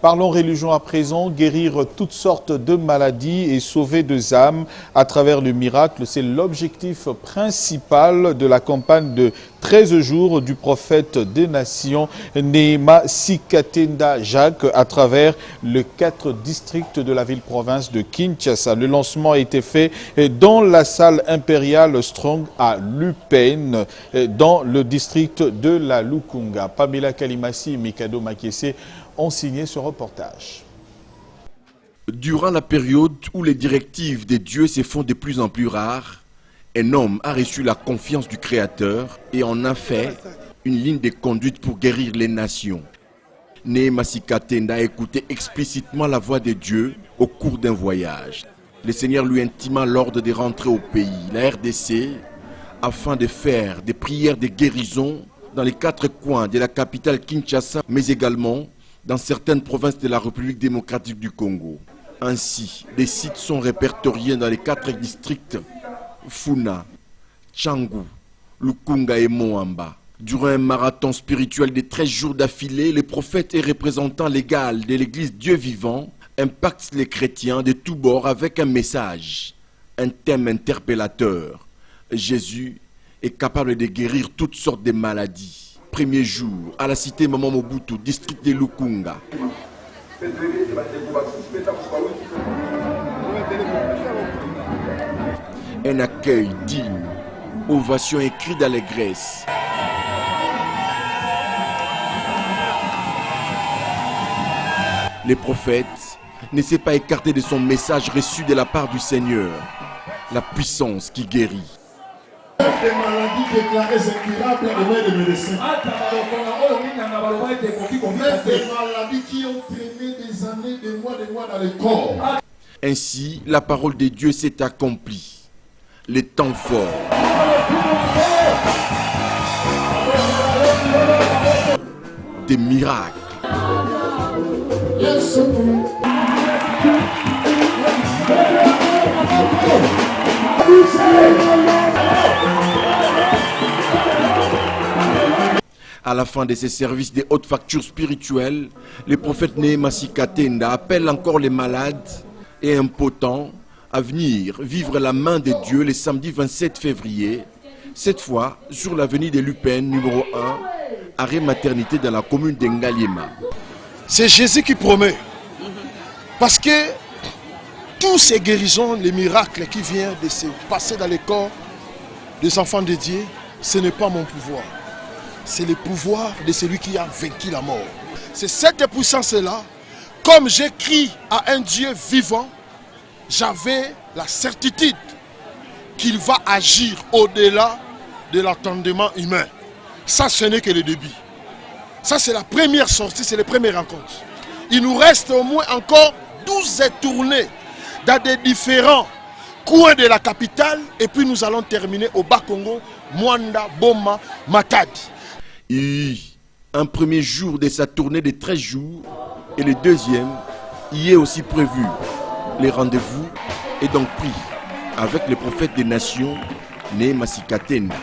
Parlons religion à présent, guérir toutes sortes de maladies et sauver des âmes à travers le miracle. C'est l'objectif principal de la campagne de 13 jours du prophète des nations, Neema Sikatenda Jacques, à travers les 4 districts de la ville-province de Kinshasa. Le lancement a été fait dans la salle impériale Strong à Lupen, dans le district de la Lukunga. Pamela Kalimasi et Mikado Makiese ont signé ce reportage. Durant la période où les directives des dieux se font de plus en plus rares, un homme a reçu la confiance du Créateur et en a fait une ligne de conduite pour guérir les nations. Neema Sikatenda a écouté explicitement la voix de Dieu au cours d'un voyage. Le Seigneur lui intima l'ordre de rentrer au pays, la RDC, afin de faire des prières de guérison dans les 4 coins de la capitale Kinshasa, mais également dans certaines provinces de la République démocratique du Congo. Ainsi, des sites sont répertoriés dans les 4 districts Funa, Tchangu, Lukunga et Moamba. Durant un marathon spirituel de 13 jours d'affilée, les prophètes et représentants légaux de l'église Dieu vivant impactent les chrétiens de tous bords avec un message, un thème interpellateur. Jésus est capable de guérir toutes sortes de maladies. Premier jour à la cité Maman Mobutu, district de Lukunga. Un accueil digne, ovation et cri d'allégresse. Le prophète ne s'est pas écarté de son message reçu de la part du Seigneur, la puissance qui guérit. Des maladies déclarées incurables au mains des médecins. Des maladies qui ont traîné des années, des mois dans le corps. Ainsi, la parole de Dieu s'est accomplie. Les temps forts. Des miracles. À la fin de ces services de haute facture spirituelle, le prophète Neema Sikatenda appelle encore les malades et impotents à venir vivre la main de Dieu le samedi 27 février, cette fois sur l'avenue de Lupen, numéro 1, arrêt maternité dans la commune de Ngaliema. C'est Jésus qui promet. Parce que tous ces guérisons, les miracles qui viennent de se passer dans les corps des enfants de Dieu, ce n'est pas mon pouvoir. C'est le pouvoir de celui qui a vaincu la mort. C'est cette puissance-là, comme j'écris à un Dieu vivant, j'avais la certitude qu'il va agir au-delà de l'entendement humain. Ça, ce n'est que le début. Ça, c'est la première sortie, c'est les premières rencontres. Il nous reste au moins encore 12 tournées dans des différents coins de la capitale. Et puis nous allons terminer au Bas-Congo, Mwanda, Boma, Matadi. Et un premier jour de sa tournée de 13 jours et le deuxième y est aussi prévu. Les rendez-vous est donc pris avec le prophète des nations, Neema Sikatenda.